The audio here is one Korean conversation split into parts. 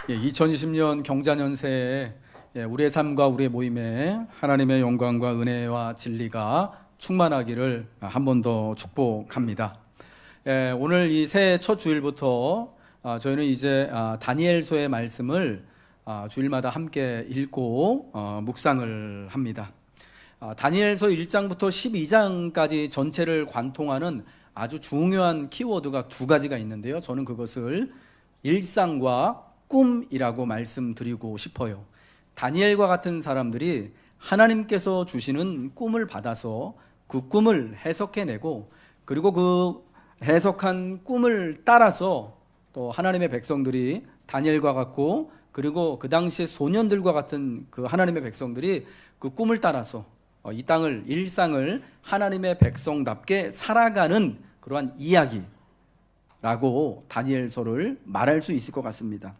2020년 경자년 새해 우리의 삶과 우리의 모임에 하나님의 영광과 은혜와 진리가 충만하기를 한 번 더 축복합니다. 오늘 이 새해 첫 주일부터 저희는 이제 다니엘서의 말씀을 주일마다 함께 읽고 묵상을 합니다. 다니엘서 1장부터 12장까지 전체를 관통하는 아주 중요한 키워드가 두 가지가 있는데요. 저는 그것을 일상과 꿈이라고 말씀드리고 싶어요. 다니엘과 같은 사람들이 하나님께서 주시는 꿈을 받아서 그 꿈을 해석해내고, 그리고 그 해석한 꿈을 따라서 또 하나님의 백성들이 다니엘과 같고, 그리고 그 당시에 소년들과 같은 그 하나님의 백성들이 그 꿈을 따라서 이 땅을, 일상을 하나님의 백성답게 살아가는 그러한 이야기라고 다니엘서를 말할 수 있을 것 같습니다.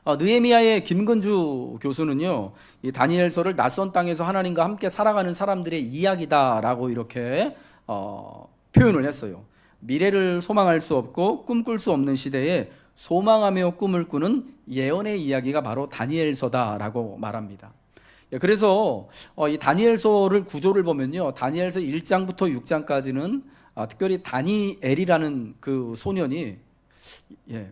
느헤미야의 김근주 교수는요, 이 다니엘서를 낯선 땅에서 하나님과 함께 살아가는 사람들의 이야기다라고 이렇게 표현을 했어요. 미래를 소망할 수 없고 꿈꿀 수 없는 시대에 소망하며 꿈을 꾸는 예언의 이야기가 바로 다니엘서다라고 말합니다. 그래서 이 다니엘서를 구조를 보면요, 다니엘서 1장부터 6장까지는 특별히 다니엘이라는 그 소년이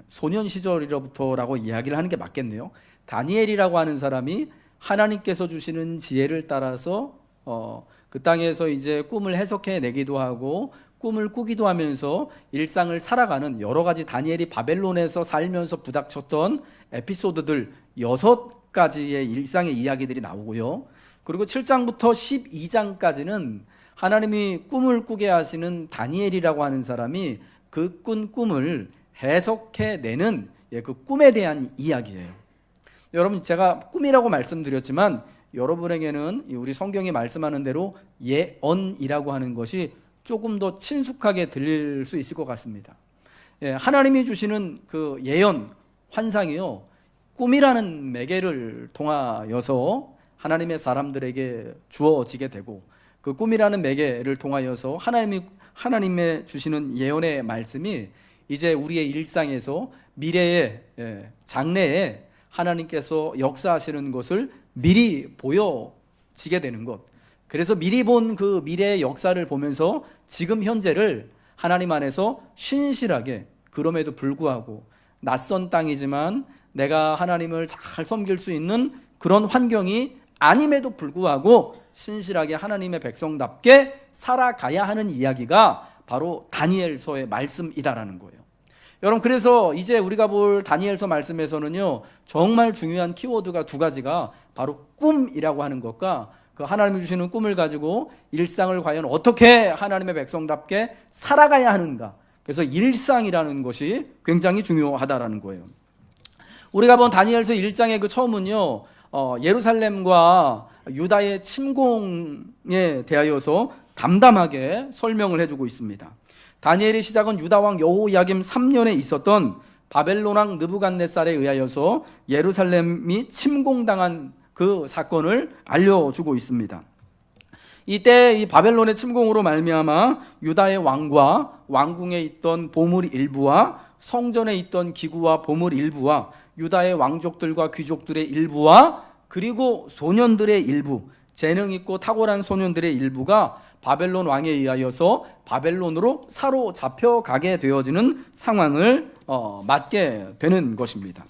소년 시절로부터라고 이야기를 하는 게 맞겠네요. 다니엘이라고 하는 사람이 하나님께서 주시는 지혜를 따라서 그 땅에서 이제 꿈을 해석해 내기도 하고 꿈을 꾸기도 하면서 일상을 살아가는 여러 가지, 다니엘이 바벨론에서 살면서 부닥쳤던 에피소드들 6가지의 일상의 이야기들이 나오고요. 그리고 7장부터 12장까지는 하나님이 꿈을 꾸게 하시는 다니엘이라고 하는 사람이 그 꾼 꿈을 해석해내는 그 꿈에 대한 이야기예요. 여러분, 제가 꿈이라고 말씀드렸지만 여러분에게는 우리 성경이 말씀하는 대로 예언이라고 하는 것이 조금 더 친숙하게 들릴 수 있을 것 같습니다. 하나님이 주시는 그 예언, 환상이요, 꿈이라는 매개를 통하여서 하나님의 사람들에게 주어지게 되고, 그 꿈이라는 매개를 통하여서 하나님의 주시는 예언의 말씀이 이제 우리의 일상에서 미래의 장래에 하나님께서 역사하시는 것을 미리 보여지게 되는 것. 그래서 미리 본 그 미래의 역사를 보면서 지금 현재를 하나님 안에서 신실하게, 그럼에도 불구하고 낯선 땅이지만 내가 하나님을 잘 섬길 수 있는 그런 환경이 아님에도 불구하고 신실하게 하나님의 백성답게 살아가야 하는 이야기가 바로 다니엘서의 말씀이다라는 거예요. 여러분, 그래서 이제 우리가 볼 다니엘서 말씀에서는요, 정말 중요한 키워드가 두 가지가 바로 꿈이라고 하는 것과 그 하나님이 주시는 꿈을 가지고 일상을 과연 어떻게 하나님의 백성답게 살아가야 하는가. 그래서 일상이라는 것이 굉장히 중요하다라는 거예요. 우리가 본 다니엘서 1장의 그 처음은요, 예루살렘과 유다의 침공에 대하여서 담담하게 설명을 해주고 있습니다. 다니엘의 시작은 유다왕 여호야김 3년에 있었던 바벨론 왕 느부갓네살에 의하여서 예루살렘이 침공당한 그 사건을 알려주고 있습니다. 이때 이 바벨론의 침공으로 말미암아 유다의 왕과 왕궁에 있던 보물 일부와 성전에 있던 기구와 보물 일부와 유다의 왕족들과 귀족들의 일부와 그리고 소년들의 일부, 재능 있고 탁월한 소년들의 일부가 바벨론 왕에 의하여서 바벨론으로 사로잡혀 가게 되어지는 상황을 맞게 되는 것입니다.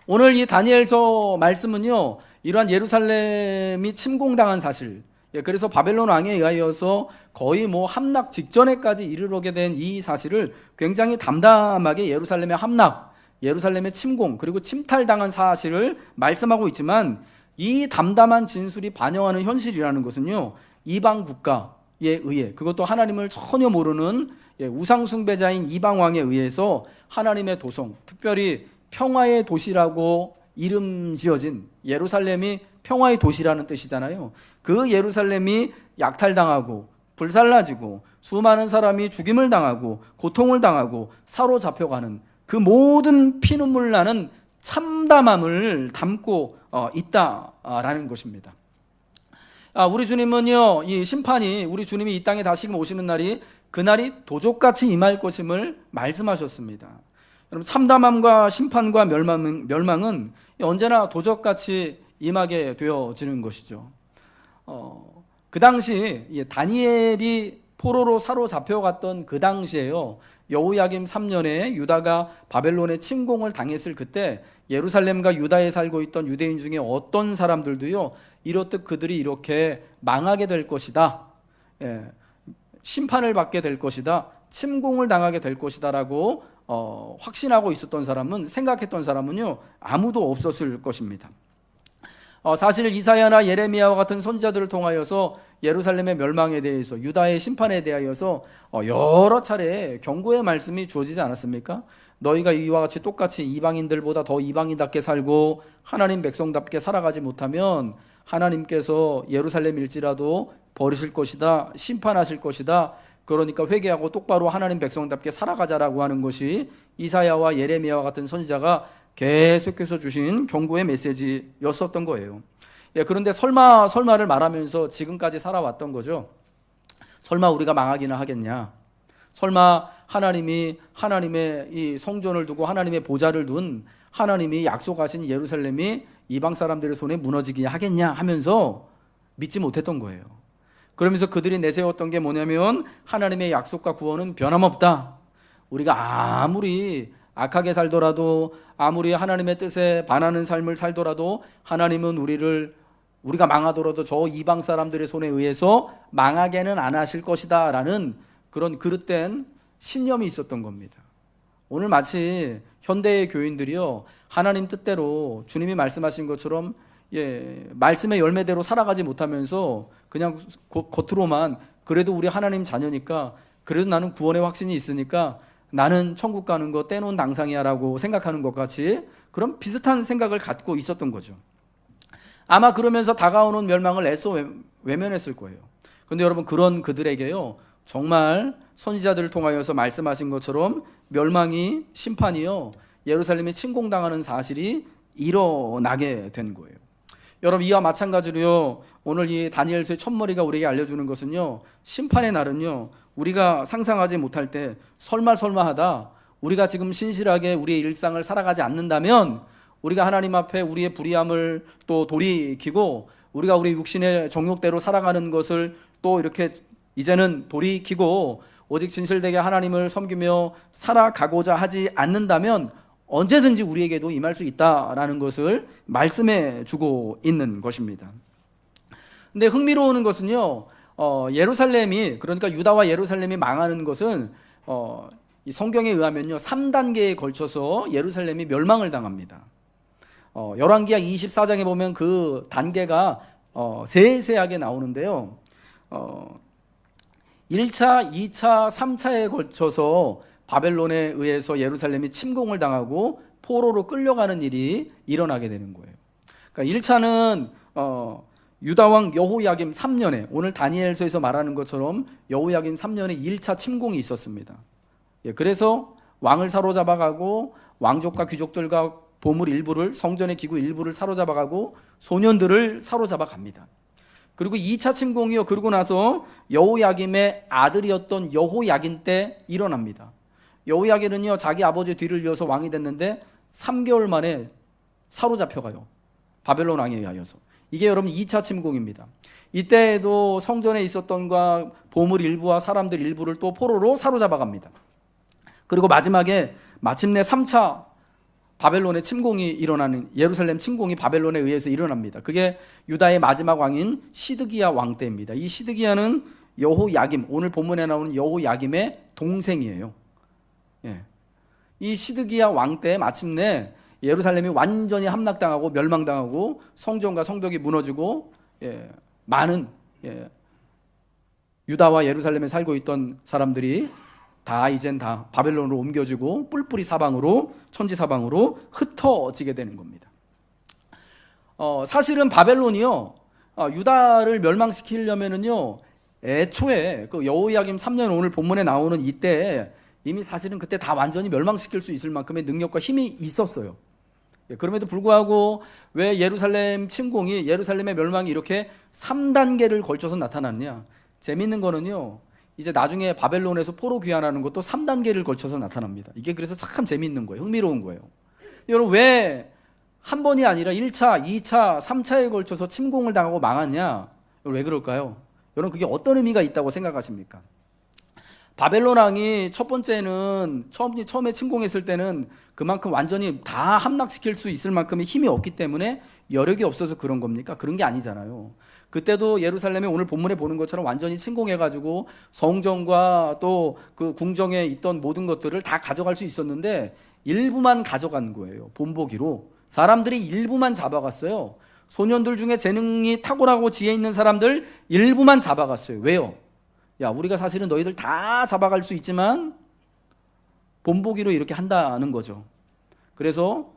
오늘 이 다니엘서 말씀은요, 이러한 예루살렘이 침공당한 사실, 그래서 바벨론 왕에 의하여서 거의 함락 직전에까지 이르게 된 이 사실을 굉장히 담담하게 예루살렘의 함락, 예루살렘의 침공, 그리고 침탈당한 사실을 말씀하고 있지만, 이 담담한 진술이 반영하는 현실이라는 것은요, 이방 국가에 의해, 그것도 하나님을 전혀 모르는 우상 숭배자인 이방 왕에 의해서 하나님의 도성, 특별히 평화의 도시라고 이름 지어진 예루살렘이 평화의 도시라는 뜻이잖아요. 그 예루살렘이 약탈당하고 불살라지고 수많은 사람이 죽임을 당하고 고통을 당하고 사로잡혀가는 그 모든 피눈물 나는 참담함을 담고 있다라는 것입니다. 우리 주님은요, 이 심판이, 우리 주님이 이 땅에 다시금 오시는 날이, 그날이 도적같이 임할 것임을 말씀하셨습니다. 여러분, 참담함과 심판과 멸망은 언제나 도적같이 임하게 되어지는 것이죠. 그 당시 다니엘이 포로로 사로잡혀갔던 그 당시에요, 여호야김 3년에 유다가 바벨론의 침공을 당했을 그때 예루살렘과 유다에 살고 있던 유대인 중에 어떤 사람들도요, 이렇듯 그들이 이렇게 망하게 될 것이다, 심판을 받게 될 것이다, 침공을 당하게 될 것이다 라고 확신하고 있었던 사람은, 생각했던 사람은요, 아무도 없었을 것입니다. 사실 이사야나 예레미야와 같은 선지자들을 통하여서 예루살렘의 멸망에 대해서, 유다의 심판에 대하여서 여러 차례 경고의 말씀이 주어지지 않았습니까? 너희가 이와 같이 똑같이 이방인들보다 더 이방인답게 살고 하나님 백성답게 살아가지 못하면 하나님께서 예루살렘일지라도 버리실 것이다, 심판하실 것이다. 그러니까 회개하고 똑바로 하나님 백성답게 살아가자라고 하는 것이 이사야와 예레미야와 같은 선지자가 계속해서 주신 경고의 메시지였었던 거예요. 그런데 설마를 말하면서 지금까지 살아왔던 거죠. 설마 우리가 망하기나 하겠냐? 설마 하나님이 하나님의 이 성전을 두고 하나님의 보좌를 둔 하나님이 약속하신 예루살렘이 이방 사람들의 손에 무너지기 하겠냐 하면서 믿지 못했던 거예요. 그러면서 그들이 내세웠던 게 뭐냐면, 하나님의 약속과 구원은 변함없다. 우리가 아무리 악하게 살더라도, 아무리 하나님의 뜻에 반하는 삶을 살더라도 하나님은 우리가 망하더라도 저 이방 사람들의 손에 의해서 망하게는 안 하실 것이다 라는 그런 그릇된 신념이 있었던 겁니다. 오늘 마치 현대의 교인들이요, 하나님 뜻대로 주님이 말씀하신 것처럼 말씀의 열매대로 살아가지 못하면서 그냥 겉으로만 그래도 우리 하나님 자녀니까, 그래도 나는 구원의 확신이 있으니까 나는 천국 가는 거 떼놓은 당상이야 라고 생각하는 것 같이 그런 비슷한 생각을 갖고 있었던 거죠. 아마 그러면서 다가오는 멸망을 애써 외면했을 거예요. 그런데 여러분, 그런 그들에게요, 정말 선지자들을 통하여서 말씀하신 것처럼 멸망이, 심판이요, 예루살렘이 침공당하는 사실이 일어나게 된 거예요. 여러분, 이와 마찬가지로요, 오늘 이 다니엘서의 첫머리가 우리에게 알려주는 것은요, 심판의 날은요, 우리가 상상하지 못할 때 설마하다, 우리가 지금 신실하게 우리의 일상을 살아가지 않는다면, 우리가 하나님 앞에 우리의 불의함을 또 돌이키고 우리가 우리 육신의 정욕대로 살아가는 것을 또 이렇게 이제는 돌이키고 오직 진실되게 하나님을 섬기며 살아가고자 하지 않는다면 언제든지 우리에게도 임할 수 있다라는 것을 말씀해 주고 있는 것입니다. 근데 흥미로운 것은요, 예루살렘이, 그러니까 유다와 예루살렘이 망하는 것은 이 성경에 의하면요, 3단계에 걸쳐서 예루살렘이 멸망을 당합니다. 열왕기하 24장에 보면 그 단계가 세세하게 나오는데요, 1차, 2차, 3차에 걸쳐서 바벨론에 의해서 예루살렘이 침공을 당하고 포로로 끌려가는 일이 일어나게 되는 거예요. 그러니까 1차는 유다왕 여호야김 3년에, 오늘 다니엘서에서 말하는 것처럼 여호야김 3년에 1차 침공이 있었습니다. 그래서 왕을 사로잡아가고 왕족과 귀족들과 보물 일부를, 성전의 기구 일부를 사로잡아가고 소년들을 사로잡아갑니다. 그리고 2차 침공이요, 그러고 나서 여호야김의 아들이었던 여호야긴 때 일어납니다. 여호야긴은요, 자기 아버지 뒤를 이어서 왕이 됐는데 3개월 만에 사로잡혀가요, 바벨론 왕에 의하여서. 이게 여러분 2차 침공입니다. 이때에도 성전에 있었던과 보물 일부와 사람들 일부를 또 포로로 사로잡아갑니다. 그리고 마지막에 마침내 3차 바벨론의 침공이 일어나는, 예루살렘 침공이 바벨론에 의해서 일어납니다. 그게 유다의 마지막 왕인 시드기야 왕 때입니다. 이 시드기야는 여호야김, 오늘 본문에 나오는 여호야김의 동생이에요. 이 시드기야 왕 때 마침내 예루살렘이 완전히 함락당하고 멸망당하고 성전과 성벽이 무너지고 많은 유다와 예루살렘에 살고 있던 사람들이 이젠 다 바벨론으로 옮겨지고 뿔뿔이 사방으로, 천지 사방으로 흩어지게 되는 겁니다. 사실은 바벨론이요, 유다를 멸망시키려면은요, 애초에 그 여호야김 3년, 오늘 본문에 나오는 이때 이미 사실은 그때 다 완전히 멸망시킬 수 있을 만큼의 능력과 힘이 있었어요. 그럼에도 불구하고 왜 예루살렘 침공이, 예루살렘의 멸망이 이렇게 3단계를 걸쳐서 나타났냐? 재밌는 거는요, 이제 나중에 바벨론에서 포로 귀환하는 것도 3단계를 걸쳐서 나타납니다. 이게 그래서 참 재밌는 거예요. 흥미로운 거예요. 여러분, 왜 한 번이 아니라 1차, 2차, 3차에 걸쳐서 침공을 당하고 망하냐? 왜 그럴까요? 여러분, 그게 어떤 의미가 있다고 생각하십니까? 바벨론 왕이 첫 번째는 처음에 침공했을 때는 그만큼 완전히 다 함락시킬 수 있을 만큼의 힘이 없기 때문에 여력이 없어서 그런 겁니까? 그런 게 아니잖아요. 그때도 예루살렘에 오늘 본문에 보는 것처럼 완전히 침공해가지고 성전과 또 그 궁정에 있던 모든 것들을 다 가져갈 수 있었는데 일부만 가져간 거예요. 본보기로. 사람들이 일부만 잡아갔어요. 소년들 중에 재능이 탁월하고 지혜 있는 사람들 일부만 잡아갔어요. 왜요? 야, 우리가 사실은 너희들 다 잡아갈 수 있지만 본보기로 이렇게 한다는 거죠. 그래서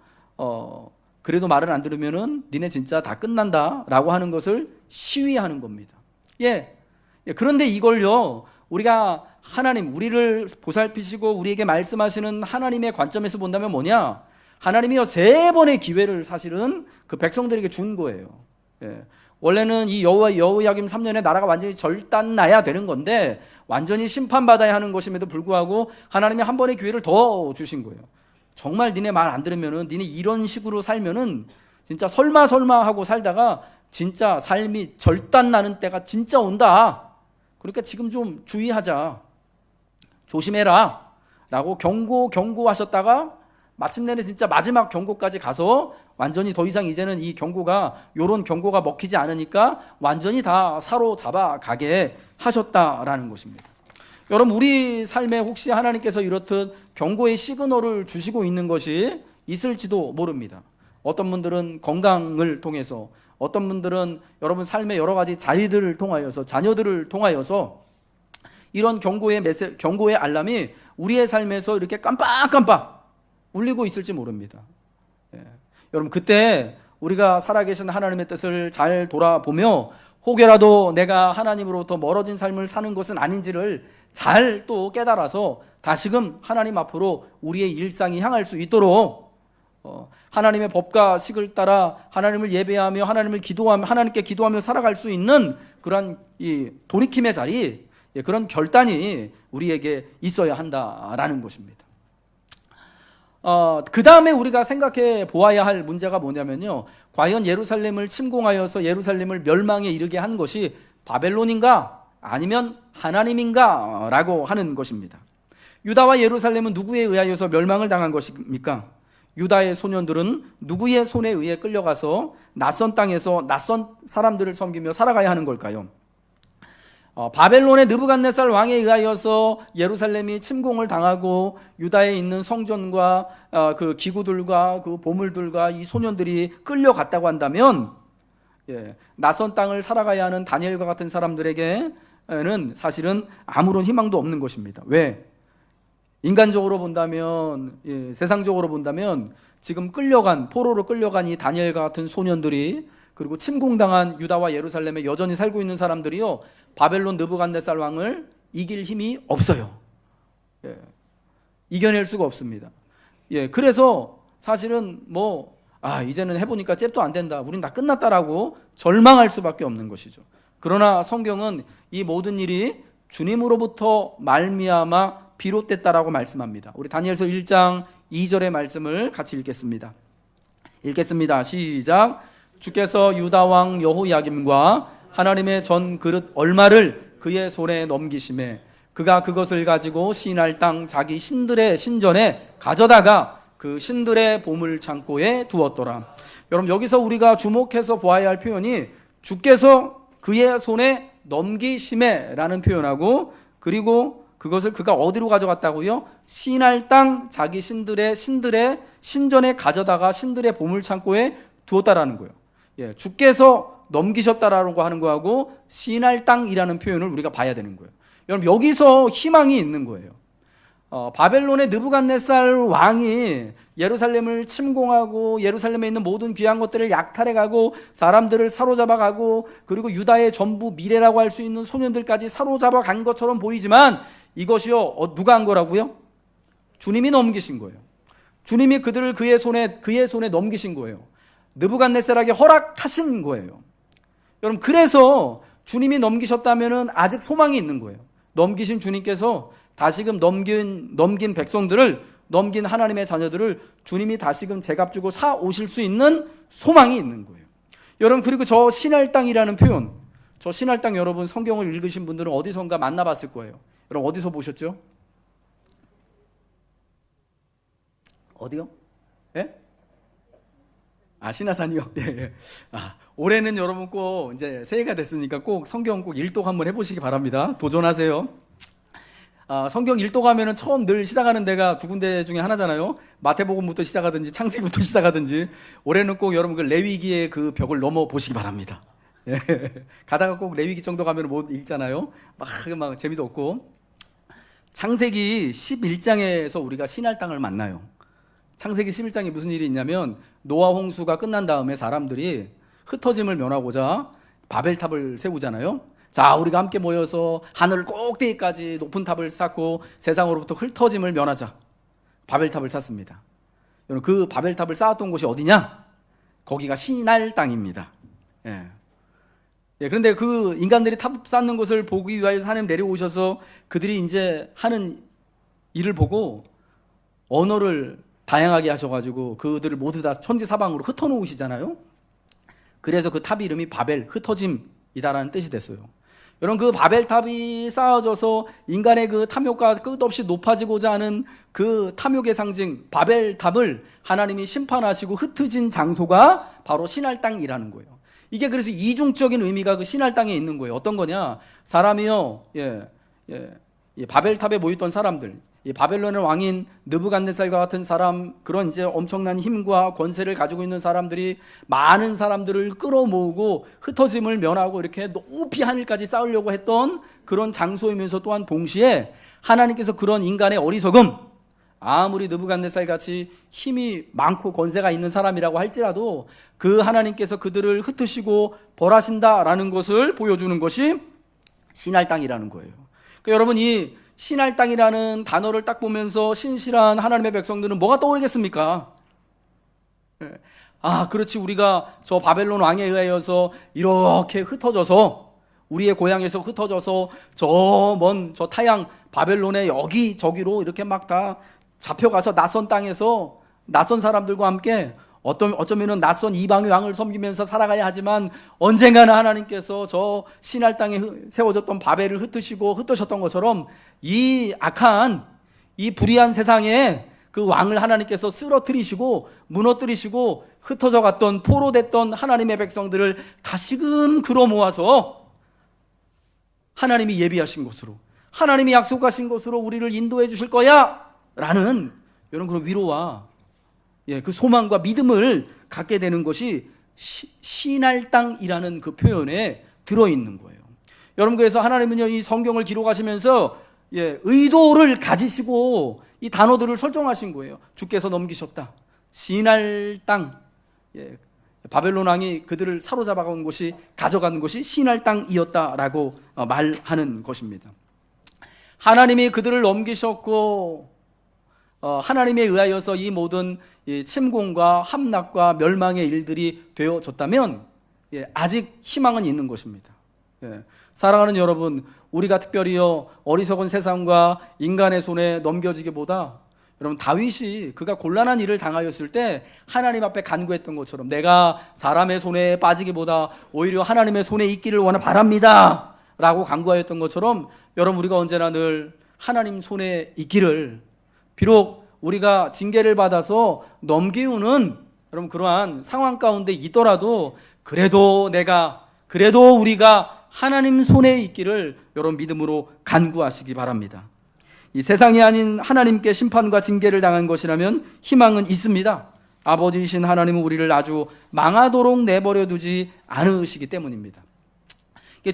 그래도 말을 안 들으면은 니네 진짜 다 끝난다라고 하는 것을 시위하는 겁니다. 예. 그런데 이걸요, 우리가 하나님, 우리를 보살피시고 우리에게 말씀하시는 하나님의 관점에서 본다면 뭐냐? 하나님이요, 3번의 기회를 사실은 그 백성들에게 준 거예요. 예. 원래는 이 여호야김 3년에 나라가 완전히 절단나야 되는 건데 완전히 심판받아야 하는 것임에도 불구하고 하나님이 한 번의 기회를 더 주신 거예요. 정말 니네 말 안 들으면은, 니네 이런 식으로 살면은 진짜 설마 하고 살다가 진짜 삶이 절단나는 때가 진짜 온다. 그러니까 지금 좀 주의하자, 조심해라 라고 경고하셨다가 마침내는 진짜 마지막 경고까지 가서 완전히 더 이상 이제는 이 경고가, 요런 경고가 먹히지 않으니까 완전히 다 사로잡아 가게 하셨다라는 것입니다. 여러분, 우리 삶에 혹시 하나님께서 이렇듯 경고의 시그널을 주시고 있는 것이 있을지도 모릅니다. 어떤 분들은 건강을 통해서, 어떤 분들은 여러분 삶의 여러 가지 자리들을 통하여서, 자녀들을 통하여서 이런 경고의 알람이 우리의 삶에서 이렇게 깜빡깜빡 울리고 있을지 모릅니다. 예. 여러분, 그때 우리가 살아계신 하나님의 뜻을 잘 돌아보며 혹여라도 내가 하나님으로부터 멀어진 삶을 사는 것은 아닌지를 잘 또 깨달아서 다시금 하나님 앞으로 우리의 일상이 향할 수 있도록 하나님의 법과 식을 따라 하나님을 예배하며 하나님께 기도하며 살아갈 수 있는 그런 이 돌이킴의 자리, 그런 결단이 우리에게 있어야 한다라는 것입니다. 그 다음에 우리가 생각해 보아야 할 문제가 뭐냐면요, 과연 예루살렘을 침공하여서 예루살렘을 멸망에 이르게 한 것이 바벨론인가 아니면 하나님인가 라고 하는 것입니다. 유다와 예루살렘은 누구에 의하여서 멸망을 당한 것입니까? 유다의 소년들은 누구의 손에 의해 끌려가서 낯선 땅에서 낯선 사람들을 섬기며 살아가야 하는 걸까요? 바벨론의 느부갓네살 왕에 의하여서 예루살렘이 침공을 당하고 유다에 있는 성전과 그 기구들과 그 보물들과 이 소년들이 끌려갔다고 한다면, 낯선 땅을 살아가야 하는 다니엘과 같은 사람들에게는 사실은 아무런 희망도 없는 것입니다. 왜? 인간적으로 본다면, 세상적으로 본다면 지금 포로로 끌려간 이 다니엘과 같은 소년들이, 그리고 침공당한 유다와 예루살렘에 여전히 살고 있는 사람들이요, 바벨론 느부갓네살 왕을 이길 힘이 없어요. 이겨낼 수가 없습니다. 그래서 사실은 이제는 해보니까 잽도 안 된다, 우린 다 끝났다라고 절망할 수밖에 없는 것이죠. 그러나 성경은 이 모든 일이 주님으로부터 말미암아 비롯됐다라고 말씀합니다. 우리 다니엘서 1장 2절의 말씀을 같이 읽겠습니다. 시작. 주께서 유다 왕 여호야김과 하나님의 전 그릇 얼마를 그의 손에 넘기심에 그가 그것을 가지고 시날 땅 자기 신들의 신전에 가져다가 그 신들의 보물 창고에 두었더라. 여러분, 여기서 우리가 주목해서 보아야 할 표현이 주께서 그의 손에 넘기심에 라는 표현하고, 그리고 그것을 그가 어디로 가져갔다고요? 시날 땅 자기 신들의 신전에 가져다가 신들의 보물 창고에 두었다라는 거예요. 주께서 넘기셨다라고 하는 거하고 시날 땅이라는 표현을 우리가 봐야 되는 거예요. 여러분, 여기서 희망이 있는 거예요. 바벨론의 느부갓네살 왕이 예루살렘을 침공하고 예루살렘에 있는 모든 귀한 것들을 약탈해가고 사람들을 사로잡아가고, 그리고 유다의 전부 미래라고 할 수 있는 소년들까지 사로잡아간 것처럼 보이지만 이것이요, 누가 한 거라고요? 주님이 넘기신 거예요. 주님이 그들을 그의 손에 넘기신 거예요. 느부갓네살에게 허락하신 거예요. 여러분, 그래서 주님이 넘기셨다면 아직 소망이 있는 거예요. 넘기신 주님께서 다시금 넘긴 백성들을, 넘긴 하나님의 자녀들을 주님이 다시금 제값 주고 사 오실 수 있는 소망이 있는 거예요. 여러분, 그리고 저 신할 땅이라는 표현, 저 신할 땅, 여러분 성경을 읽으신 분들은 어디선가 만나봤을 거예요. 여러분 어디서 보셨죠? 어디요? 예? 신화산이요? 예, 예. 올해는 여러분 꼭 이제 새해가 됐으니까 꼭 성경 꼭 일독 한번 해보시기 바랍니다. 도전하세요. 성경 일독 하면은 처음 늘 시작하는 데가 두 군데 중에 하나잖아요. 마태복음부터 시작하든지 창세기부터 시작하든지. 올해는 꼭 여러분 그 레위기의 그 벽을 넘어 보시기 바랍니다. 예. 가다가 꼭 레위기 정도 가면 못 읽잖아요. 막 재미도 없고. 창세기 11장에서 우리가 신할 땅을 만나요. 창세기 11장에 무슨 일이 있냐면 노아 홍수가 끝난 다음에 사람들이 흩어짐을 면하고자 바벨탑을 세우잖아요. 자, 우리가 함께 모여서 하늘 꼭대기까지 높은 탑을 쌓고 세상으로부터 흩어짐을 면하자. 바벨탑을 쌓습니다. 여러분, 그 바벨탑을 쌓았던 곳이 어디냐? 거기가 신할 땅입니다. 예. 그런데 그 인간들이 탑 쌓는 것을 보기 위하여 하나님 내려오셔서 그들이 이제 하는 일을 보고 언어를 다양하게 하셔가지고 그들을 모두 다 천지사방으로 흩어놓으시잖아요. 그래서 그 탑 이름이 바벨, 흩어짐이다라는 뜻이 됐어요. 여러분, 그 바벨탑이 쌓아져서 인간의 그 탐욕과 끝없이 높아지고자 하는 그 탐욕의 상징 바벨탑을 하나님이 심판하시고 흩어진 장소가 바로 신할 땅이라는 거예요. 이게 그래서 이중적인 의미가 그 신할 땅에 있는 거예요. 어떤 거냐? 사람이요, 바벨탑에 모였던 사람들, 이 바벨론의 왕인 느부갓네살과 같은 사람, 그런 이제 엄청난 힘과 권세를 가지고 있는 사람들이 많은 사람들을 끌어모으고 흩어짐을 면하고 이렇게 높이 하늘까지 쌓으려고 했던 그런 장소이면서 또한 동시에 하나님께서 그런 인간의 어리석음, 아무리 느부갓네살 같이 힘이 많고 권세가 있는 사람이라고 할지라도 그 하나님께서 그들을 흩으시고 벌하신다라는 것을 보여주는 것이 신할 땅이라는 거예요. 그러니까 여러분, 이 신할 땅이라는 단어를 딱 보면서 신실한 하나님의 백성들은 뭐가 떠오르겠습니까? 그렇지, 우리가 저 바벨론 왕에 의하여서 이렇게 흩어져서, 우리의 고향에서 흩어져서 저 먼 저 타양 바벨론의 여기저기로 이렇게 막 다 잡혀가서 낯선 땅에서 낯선 사람들과 함께 어쩌면은 낯선 이방의 왕을 섬기면서 살아가야 하지만 언젠가는 하나님께서 저 신할 땅에 세워졌던 바벨을 흩으셨던 것처럼 이 악한, 이 불의한 세상에 그 왕을 하나님께서 쓰러뜨리시고 무너뜨리시고 흩어져 갔던, 포로됐던 하나님의 백성들을 다시금 끌어모아서 하나님이 예비하신 곳으로, 하나님이 약속하신 곳으로 우리를 인도해 주실 거야 라는 이런 그런 위로와 그 소망과 믿음을 갖게 되는 것이 신할 땅이라는 그 표현에 들어있는 거예요. 여러분, 그래서 하나님은요, 이 성경을 기록하시면서 의도를 가지시고 이 단어들을 설정하신 거예요. 주께서 넘기셨다. 신할 땅. 바벨론 왕이 그들을 사로잡아간 곳이, 가져간 곳이 신할 땅이었다라고 말하는 것입니다. 하나님이 그들을 넘기셨고 하나님에 의하여서 이 모든 침공과 함락과 멸망의 일들이 되어졌다면 아직 희망은 있는 것입니다. 사랑하는 여러분, 우리가 특별히요 어리석은 세상과 인간의 손에 넘겨지기보다, 여러분, 다윗이 그가 곤란한 일을 당하였을 때 하나님 앞에 간구했던 것처럼 내가 사람의 손에 빠지기보다 오히려 하나님의 손에 있기를 바랍니다 라고 간구하였던 것처럼, 여러분, 우리가 언제나 늘 하나님 손에 있기를, 비록 우리가 징계를 받아서 넘기우는 여러분 그러한 상황 가운데 있더라도 그래도 우리가 하나님 손에 있기를 여러분 믿음으로 간구하시기 바랍니다. 이 세상이 아닌 하나님께 심판과 징계를 당한 것이라면 희망은 있습니다. 아버지이신 하나님은 우리를 아주 망하도록 내버려 두지 않으시기 때문입니다.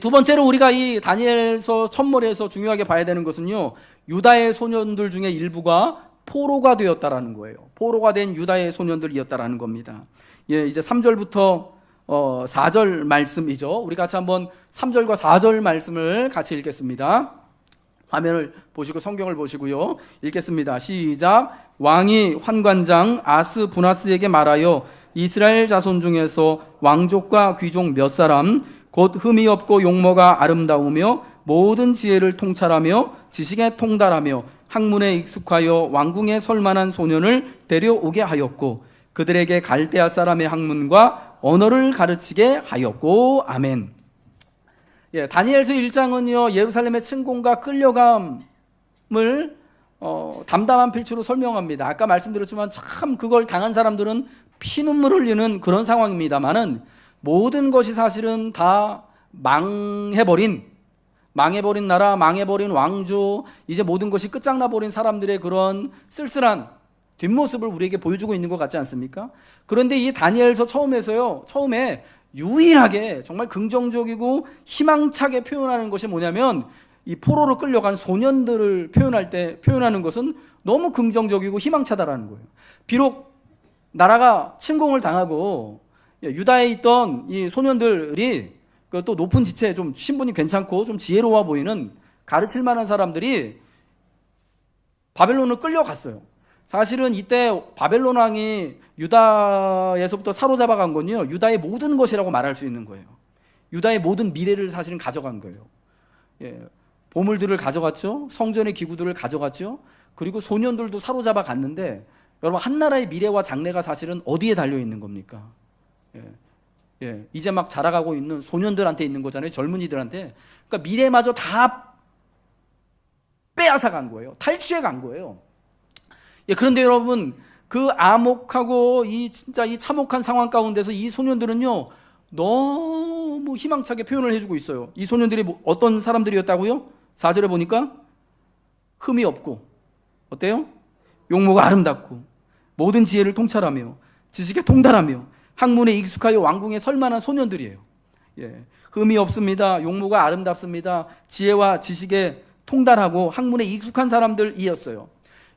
두 번째로 우리가 이 다니엘서 첫머리에서 중요하게 봐야 되는 것은요, 유다의 소년들 중에 일부가 포로가 되었다라는 거예요. 포로가 된 유다의 소년들이었다라는 겁니다. 이제 3절부터 4절 말씀이죠. 우리 같이 한번 3절과 4절 말씀을 같이 읽겠습니다. 화면을 보시고 성경을 보시고요. 읽겠습니다. 시작. 왕이 환관장 아스부나스에게 말하여 이스라엘 자손 중에서 왕족과 귀족 몇 사람, 곧 흠이 없고 용모가 아름다우며 모든 지혜를 통찰하며 지식에 통달하며 학문에 익숙하여 왕궁에 설만한 소년을 데려오게 하였고 그들에게 갈대아 사람의 학문과 언어를 가르치게 하였고. 아멘. 다니엘서 1장은요 예루살렘의 침공과 끌려감을 담담한 필추로 설명합니다. 아까 말씀드렸지만 참 그걸 당한 사람들은 피눈물 흘리는 그런 상황입니다만은 모든 것이 사실은 다 망해버린 나라, 망해버린 왕조, 이제 모든 것이 끝장나버린 사람들의 그런 쓸쓸한 뒷모습을 우리에게 보여주고 있는 것 같지 않습니까? 그런데 이 다니엘서 처음에 유일하게 정말 긍정적이고 희망차게 표현하는 것이 뭐냐면 이 포로로 끌려간 소년들을 표현하는 것은 너무 긍정적이고 희망차다라는 거예요. 비록 나라가 침공을 당하고 유다에 있던 이 소년들이 또 높은 지체, 좀 신분이 괜찮고 좀 지혜로워 보이는 가르칠 만한 사람들이 바벨론을 끌려갔어요. 사실은 이때 바벨론 왕이 유다에서부터 사로잡아간 건요 유다의 모든 것이라고 말할 수 있는 거예요. 유다의 모든 미래를 사실은 가져간 거예요. 보물들을 가져갔죠. 성전의 기구들을 가져갔죠. 그리고 소년들도 사로잡아 갔는데 여러분 한 나라의 미래와 장래가 사실은 어디에 달려 있는 겁니까? 이제 막 자라가고 있는 소년들한테 있는 거잖아요. 젊은이들한테. 그러니까 미래마저 다 빼앗아 간 거예요. 탈취해 간 거예요. 그런데 여러분 그 암혹하고 진짜 이 참혹한 상황 가운데서 이 소년들은요 너무 희망차게 표현을 해주고 있어요. 이 소년들이 어떤 사람들이었다고요? 4절에 보니까 흠이 없고 어때요? 용모가 아름답고 모든 지혜를 통찰하며 지식에 통달하며 학문에 익숙하여 왕궁에 설만한 소년들이에요. 흠이 없습니다. 용모가 아름답습니다. 지혜와 지식에 통달하고 학문에 익숙한 사람들이었어요.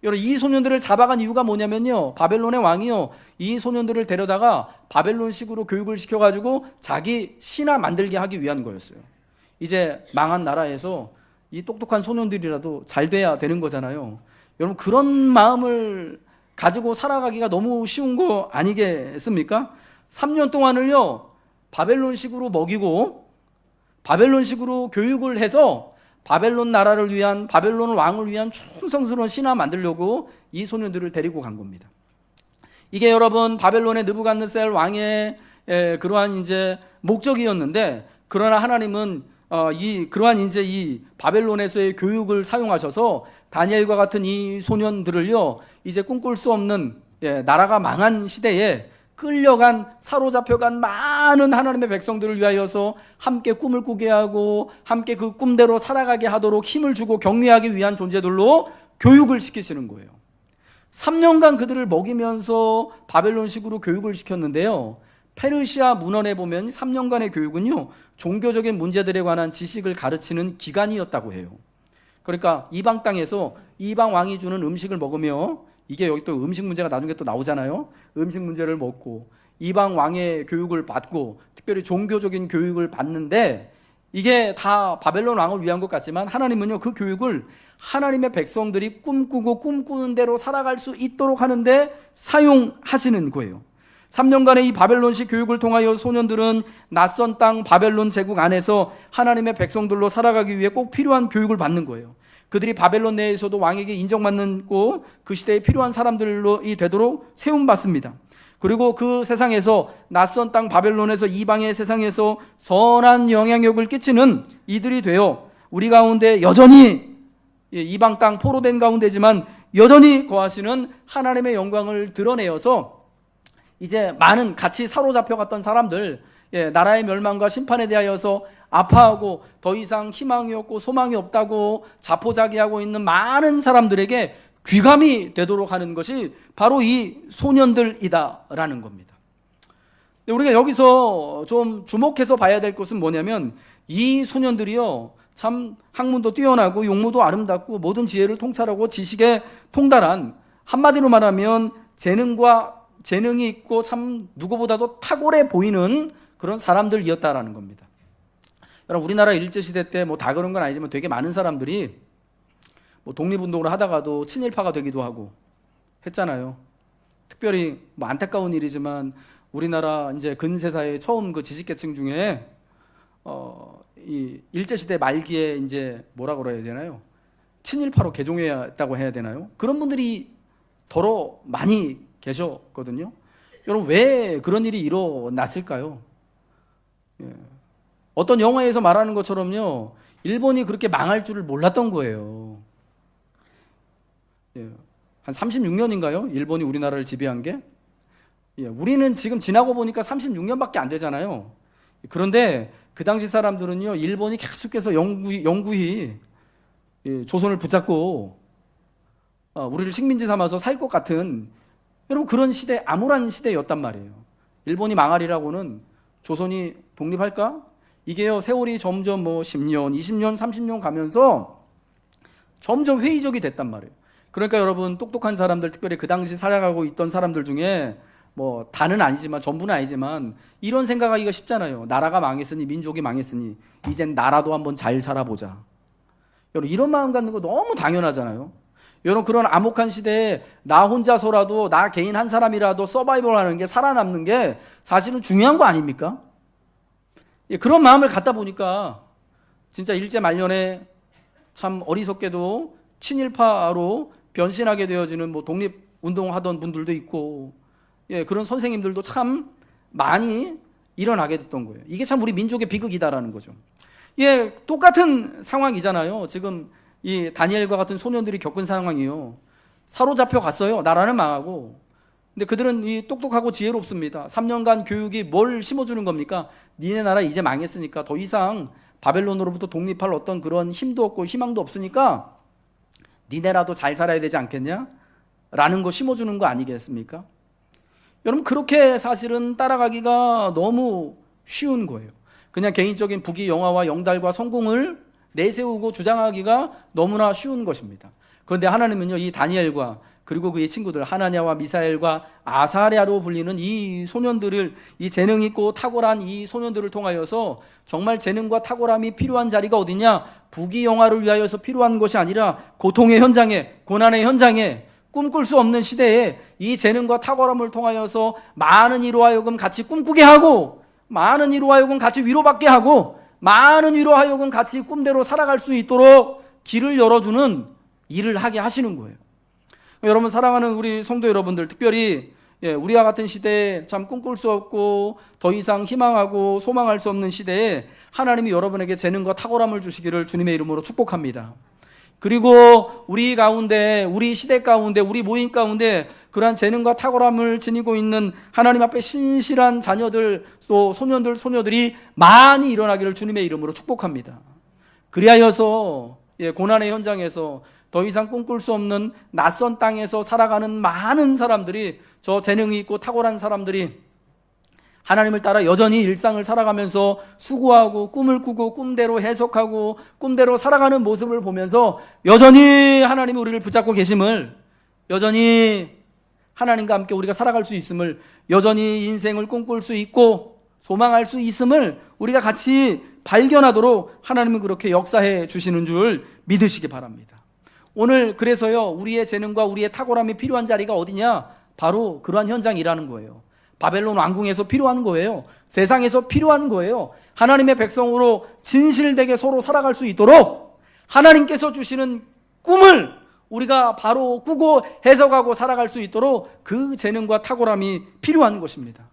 여러분 이 소년들을 잡아간 이유가 뭐냐면요 바벨론의 왕이요 이 소년들을 데려다가 바벨론식으로 교육을 시켜가지고 자기 신하 만들게 하기 위한 거였어요. 이제 망한 나라에서 이 똑똑한 소년들이라도 잘 돼야 되는 거잖아요. 여러분 그런 마음을 가지고 살아가기가 너무 쉬운 거 아니겠습니까? 3년 동안을요 바벨론식으로 먹이고 바벨론식으로 교육을 해서 바벨론 나라를 위한 바벨론 왕을 위한 충성스러운 신하 만들려고 이 소년들을 데리고 간 겁니다. 이게 여러분 바벨론의 느부갓네살 왕의 그러한 이제 목적이었는데 그러나 하나님은 그러한 이제 이 바벨론에서의 교육을 사용하셔서 다니엘과 같은 이 소년들을요 이제 꿈꿀 수 없는 나라가 망한 시대에 끌려간 사로잡혀간 많은 하나님의 백성들을 위하여서 함께 꿈을 꾸게 하고 함께 그 꿈대로 살아가게 하도록 힘을 주고 격려하기 위한 존재들로 교육을 시키시는 거예요. 3년간 그들을 먹이면서 바벨론식으로 교육을 시켰는데요 페르시아 문헌에 보면 3년간의 교육은요 종교적인 문제들에 관한 지식을 가르치는 기간이었다고 해요. 그러니까 이방 땅에서 이방 왕이 주는 음식을 먹으며 이게 여기 또 음식 문제가 나중에 또 나오잖아요. 음식 문제를 먹고 이방 왕의 교육을 받고 특별히 종교적인 교육을 받는데 이게 다 바벨론 왕을 위한 것 같지만 하나님은요 그 교육을 하나님의 백성들이 꿈꾸고 꿈꾸는 대로 살아갈 수 있도록 하는데 사용하시는 거예요. 3년간의 이 바벨론식 교육을 통하여 소년들은 낯선 땅 바벨론 제국 안에서 하나님의 백성들로 살아가기 위해 꼭 필요한 교육을 받는 거예요. 그들이 바벨론 내에서도 왕에게 인정받고 그 시대에 필요한 사람들로 되도록 세움받습니다. 그리고 그 세상에서 낯선 땅 바벨론에서 이방의 세상에서 선한 영향력을 끼치는 이들이 되어 우리 가운데 여전히 이방 땅 포로된 가운데지만 여전히 거하시는 하나님의 영광을 드러내어서 이제 많은 같이 사로잡혀갔던 사람들 나라의 멸망과 심판에 대하여서 아파하고 더 이상 희망이 없고 소망이 없다고 자포자기하고 있는 많은 사람들에게 귀감이 되도록 하는 것이 바로 이 소년들이다라는 겁니다. 우리가 여기서 좀 주목해서 봐야 될 것은 뭐냐면 이 소년들이요 참 학문도 뛰어나고 용모도 아름답고 모든 지혜를 통찰하고 지식에 통달한 한마디로 말하면 재능이 있고 참 누구보다도 탁월해 보이는 그런 사람들이었다라는 겁니다. 여러분 우리나라 일제시대 때 뭐 다 그런 건 아니지만 되게 많은 사람들이 뭐 독립운동을 하다가도 친일파가 되기도 하고 했잖아요. 특별히 뭐 안타까운 일이지만 우리나라 이제 근세사의 처음 그 지식계층 중에 이 일제시대 말기에 이제 뭐라 그래야 되나요? 친일파로 개종했다고 해야 되나요? 그런 분들이 더러 많이 계셨거든요. 여러분, 왜 그런 일이 일어났을까요? 어떤 영화에서 말하는 것처럼요, 일본이 그렇게 망할 줄을 몰랐던 거예요. 한 36년인가요? 일본이 우리나라를 지배한 게? 우리는 지금 지나고 보니까 36년밖에 안 되잖아요. 그런데 그 당시 사람들은요, 일본이 계속해서 영구히 조선을 붙잡고 우리를 식민지 삼아서 살 것 같은, 여러분, 그런 시대, 암울한 시대였단 말이에요. 일본이 망하리라고는 조선이 독립할까? 이게요, 세월이 점점 10년, 20년, 30년 가면서 점점 회의적이 됐단 말이에요. 그러니까 여러분, 똑똑한 사람들, 특별히 그 당시 살아가고 있던 사람들 중에 다는 아니지만, 전부는 아니지만, 이런 생각하기가 쉽잖아요. 나라가 망했으니, 민족이 망했으니, 이젠 나라도 한번 잘 살아보자. 여러분, 이런 마음 갖는 거 너무 당연하잖아요. 여러분, 그런 암흑한 시대에 나 혼자서라도, 나 개인 한 사람이라도 서바이벌 하는 게, 살아남는 게 사실은 중요한 거 아닙니까? 그런 마음을 갖다 보니까 진짜 일제 말년에 참 어리석게도 친일파로 변신하게 되어지는 독립운동하던 분들도 있고, 그런 선생님들도 참 많이 일어나게 됐던 거예요. 이게 참 우리 민족의 비극이다라는 거죠. 똑같은 상황이잖아요. 지금 이 다니엘과 같은 소년들이 겪은 상황이요. 사로잡혀 갔어요. 나라는 망하고. 근데 그들은 이 똑똑하고 지혜롭습니다. 3년간 교육이 뭘 심어주는 겁니까? 니네 나라 이제 망했으니까 더 이상 바벨론으로부터 독립할 어떤 그런 힘도 없고 희망도 없으니까 니네라도 잘 살아야 되지 않겠냐? 라는 거 심어주는 거 아니겠습니까? 여러분, 그렇게 사실은 따라가기가 너무 쉬운 거예요. 그냥 개인적인 부귀 영화와 영달과 성공을 내세우고 주장하기가 너무나 쉬운 것입니다. 그런데 하나님은요, 이 다니엘과 그리고 그의 친구들 하나냐와 미사엘과 아사랴로 불리는 이 소년들을, 이 재능 있고 탁월한 이 소년들을 통하여서 정말 재능과 탁월함이 필요한 자리가 어디냐? 부귀 영화를 위하여서 필요한 것이 아니라 고통의 현장에, 고난의 현장에, 꿈꿀 수 없는 시대에 이 재능과 탁월함을 통하여서 많은 이로 하여금 같이 꿈꾸게 하고, 많은 이로 하여금 같이 위로받게 하고, 많은 이로 하여금 같이 꿈대로 살아갈 수 있도록 길을 열어주는 일을 하게 하시는 거예요. 여러분, 사랑하는 우리 성도 여러분들, 특별히 우리와 같은 시대에 참 꿈꿀 수 없고 더 이상 희망하고 소망할 수 없는 시대에 하나님이 여러분에게 재능과 탁월함을 주시기를 주님의 이름으로 축복합니다. 그리고 우리 가운데, 우리 시대 가운데, 우리 모임 가운데 그러한 재능과 탁월함을 지니고 있는 하나님 앞에 신실한 자녀들, 또 소년들, 소녀들이 많이 일어나기를 주님의 이름으로 축복합니다. 그리하여서 고난의 현장에서 더 이상 꿈꿀 수 없는 낯선 땅에서 살아가는 많은 사람들이, 저 재능이 있고 탁월한 사람들이 하나님을 따라 여전히 일상을 살아가면서 수고하고 꿈을 꾸고 꿈대로 해석하고 꿈대로 살아가는 모습을 보면서 여전히 하나님이 우리를 붙잡고 계심을, 여전히 하나님과 함께 우리가 살아갈 수 있음을, 여전히 인생을 꿈꿀 수 있고 소망할 수 있음을 우리가 같이 발견하도록 하나님은 그렇게 역사해 주시는 줄 믿으시기 바랍니다. 오늘 그래서요, 우리의 재능과 우리의 탁월함이 필요한 자리가 어디냐? 바로 그러한 현장이라는 거예요. 바벨론 왕궁에서 필요한 거예요. 세상에서 필요한 거예요. 하나님의 백성으로 진실되게 서로 살아갈 수 있도록 하나님께서 주시는 꿈을 우리가 바로 꾸고 해석하고 살아갈 수 있도록 그 재능과 탁월함이 필요한 것입니다.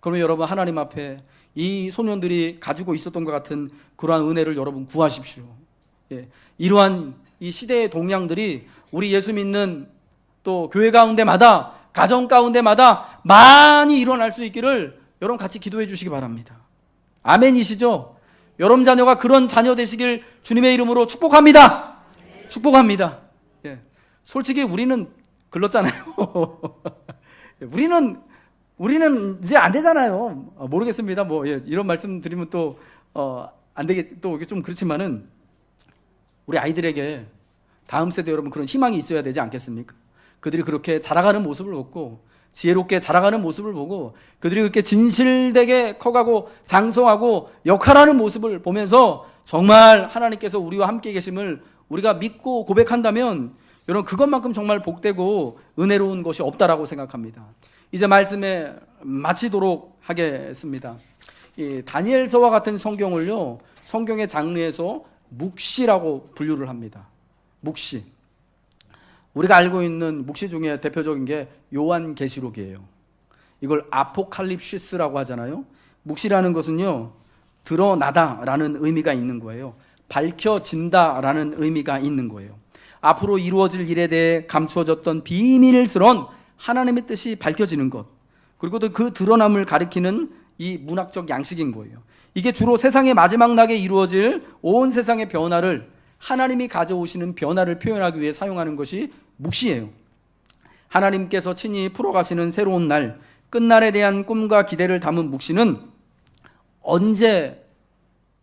그러면 여러분, 하나님 앞에 이 소년들이 가지고 있었던 것 같은 그러한 은혜를 여러분 구하십시오. 이러한 이 시대의 동향들이 우리 예수 믿는 또 교회 가운데마다, 가정 가운데마다 많이 일어날 수 있기를 여러분 같이 기도해 주시기 바랍니다. 아멘이시죠? 여러분 자녀가 그런 자녀 되시길 주님의 이름으로 축복합니다. 축복합니다. 솔직히 우리는 글렀잖아요. 우리는 이제 안 되잖아요. 모르겠습니다. 이런 말씀 드리면 또 안 되게 또 좀 그렇지만은 우리 아이들에게 다음 세대 여러분 그런 희망이 있어야 되지 않겠습니까? 그들이 그렇게 자라가는 모습을 보고 지혜롭게 자라가는 모습을 보고 그들이 그렇게 진실되게 커가고 장성하고 역할하는 모습을 보면서 정말 하나님께서 우리와 함께 계심을 우리가 믿고 고백한다면 여러분 그것만큼 정말 복되고 은혜로운 것이 없다라고 생각합니다. 이제 말씀에 마치도록 하겠습니다. 이 다니엘서와 같은 성경을요, 성경의 장르에서 묵시라고 분류를 합니다. 묵시. 우리가 알고 있는 묵시 중에 대표적인 게 요한계시록이에요. 이걸 아포칼립시스라고 하잖아요. 묵시라는 것은요, 드러나다라는 의미가 있는 거예요. 밝혀진다라는 의미가 있는 거예요. 앞으로 이루어질 일에 대해 감추어졌던 비밀스러운 하나님의 뜻이 밝혀지는 것, 그리고 또 그 드러남을 가리키는 이 문학적 양식인 거예요. 이게 주로 세상의 마지막 날에 이루어질 온 세상의 변화를, 하나님이 가져오시는 변화를 표현하기 위해 사용하는 것이 묵시예요. 하나님께서 친히 풀어가시는 새로운 날, 끝날에 대한 꿈과 기대를 담은 묵시는 언제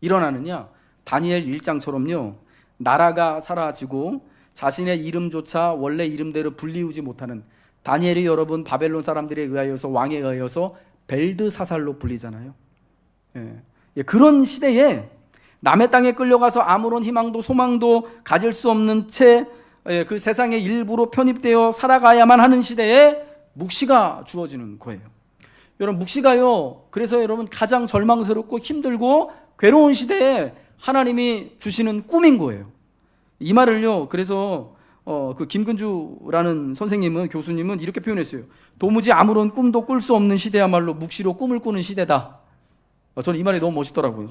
일어나느냐? 다니엘 1장처럼요, 나라가 사라지고 자신의 이름조차 원래 이름대로 불리우지 못하는, 다니엘이 여러분 바벨론 사람들에 의하여서, 왕에 의하여서 벨드사살로 불리잖아요. 그런 시대에 남의 땅에 끌려가서 아무런 희망도 소망도 가질 수 없는 채 그 세상의 일부로 편입되어 살아가야만 하는 시대에 묵시가 주어지는 거예요. 여러분, 묵시가요, 그래서 여러분 가장 절망스럽고 힘들고 괴로운 시대에 하나님이 주시는 꿈인 거예요. 이 말을요, 그래서 그 김근주라는 선생님은, 교수님은 이렇게 표현했어요. 도무지 아무런 꿈도 꿀 수 없는 시대야말로 묵시로 꿈을 꾸는 시대다. 저는 이 말이 너무 멋있더라고요.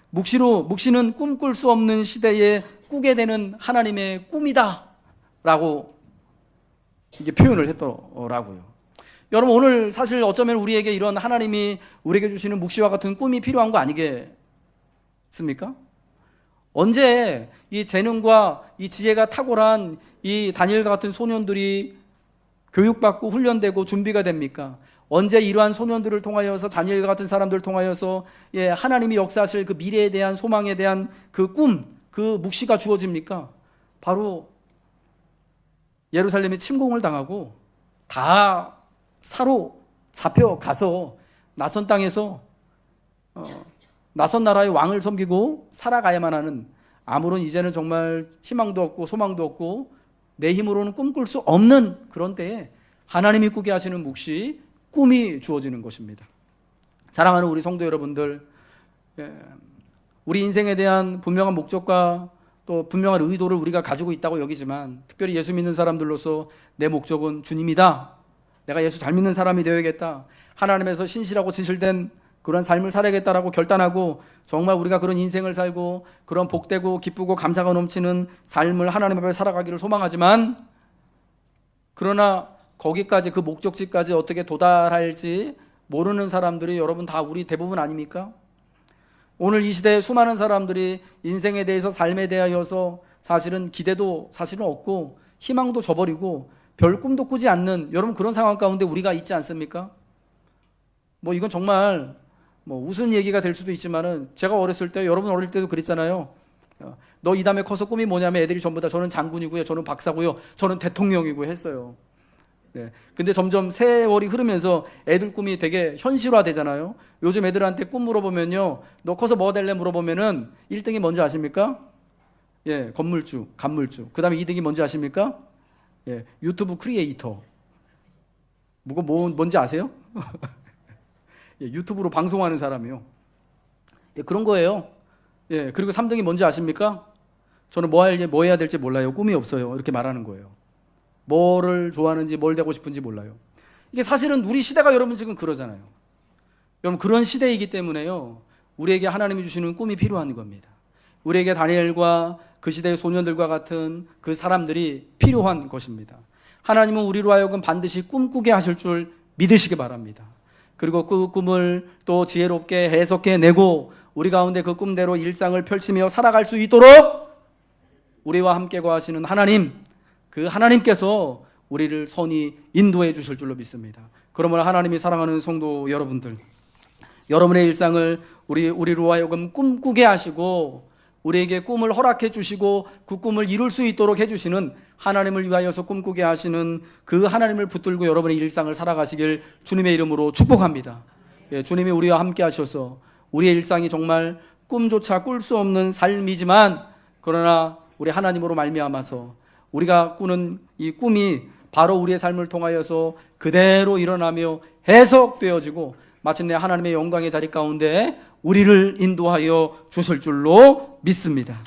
묵시는 꿈 꿀 수 없는 시대에 꾸게 되는 하나님의 꿈이다 라고 이게 표현을 했더라고요. 여러분, 오늘 사실 어쩌면 우리에게 이런 하나님이 우리에게 주시는 묵시와 같은 꿈이 필요한 거 아니겠습니까? 언제 이 재능과 이 지혜가 탁월한 이 다니엘과 같은 소년들이 교육받고 훈련되고 준비가 됩니까? 언제 이러한 소년들을 통하여서, 다니엘과 같은 사람들을 통하여서 하나님이 역사하실 그 미래에 대한 소망에 대한 그 꿈, 그 묵시가 주어집니까? 바로 예루살렘에 침공을 당하고 다 사로잡혀가서 낯선 땅에서 낯선 나라의 왕을 섬기고 살아가야만 하는, 아무런 이제는 정말 희망도 없고 소망도 없고 내 힘으로는 꿈꿀 수 없는 그런 때에 하나님이 꾸게 하시는 묵시, 꿈이 주어지는 것입니다. 사랑하는 우리 성도 여러분들, 우리 인생에 대한 분명한 목적과 또 분명한 의도를 우리가 가지고 있다고 여기지만, 특별히 예수 믿는 사람들로서 내 목적은 주님이다, 내가 예수 잘 믿는 사람이 되어야겠다, 하나님에서 신실하고 진실된 그런 삶을 살아야겠다라고 결단하고 정말 우리가 그런 인생을 살고 그런 복되고 기쁘고 감사가 넘치는 삶을 하나님 앞에 살아가기를 소망하지만, 그러나 거기까지, 그 목적지까지 어떻게 도달할지 모르는 사람들이 여러분 다 우리 대부분 아닙니까? 오늘 이 시대에 수많은 사람들이 인생에 대해서, 삶에 대하여서 사실은 기대도 사실은 없고 희망도 저버리고 별 꿈도 꾸지 않는, 여러분 그런 상황 가운데 우리가 있지 않습니까? 이건 정말 웃은 얘기가 될 수도 있지만은, 제가 어렸을 때, 여러분 어릴 때도 그랬잖아요. 너 이 다음에 커서 꿈이 뭐냐면 애들이 전부 다 저는 장군이고요, 저는 박사고요, 저는 대통령이고 했어요. 근데 점점 세월이 흐르면서 애들 꿈이 되게 현실화되잖아요. 요즘 애들한테 꿈 물어보면요, 너 커서 뭐 될래 물어보면은 1등이 뭔지 아십니까? 건물주, 간물주. 그 다음에 2등이 뭔지 아십니까? 유튜브 크리에이터. 뭔지 아세요? 유튜브로 방송하는 사람이요. 그런 거예요. 그리고 3등이 뭔지 아십니까? 저는 뭐 해야 될지 몰라요, 꿈이 없어요, 이렇게 말하는 거예요. 뭐를 좋아하는지, 뭘 되고 싶은지 몰라요. 이게 사실은 우리 시대가 여러분 지금 그러잖아요. 여러분 그런 시대이기 때문에요, 우리에게 하나님이 주시는 꿈이 필요한 겁니다. 우리에게 다니엘과 그 시대의 소년들과 같은 그 사람들이 필요한 것입니다. 하나님은 우리로 하여금 반드시 꿈꾸게 하실 줄 믿으시기 바랍니다. 그리고 그 꿈을 또 지혜롭게 해석해내고 우리 가운데 그 꿈대로 일상을 펼치며 살아갈 수 있도록 우리와 함께 거하시는 하나님, 그 하나님께서 우리를 선히 인도해 주실 줄로 믿습니다. 그러므로 하나님이 사랑하는 성도 여러분들, 여러분의 일상을 우리로 하여금 꿈꾸게 하시고 우리에게 꿈을 허락해 주시고 그 꿈을 이룰 수 있도록 해주시는, 하나님을 위하여서 꿈꾸게 하시는 그 하나님을 붙들고 여러분의 일상을 살아가시길 주님의 이름으로 축복합니다. 주님이 우리와 함께 하셔서 우리의 일상이 정말 꿈조차 꿀 수 없는 삶이지만, 그러나 우리 하나님으로 말미암아서 우리가 꾸는 이 꿈이 바로 우리의 삶을 통하여서 그대로 일어나며 해석되어지고 마침내 하나님의 영광의 자리 가운데 우리를 인도하여 주실 줄로 믿습니다.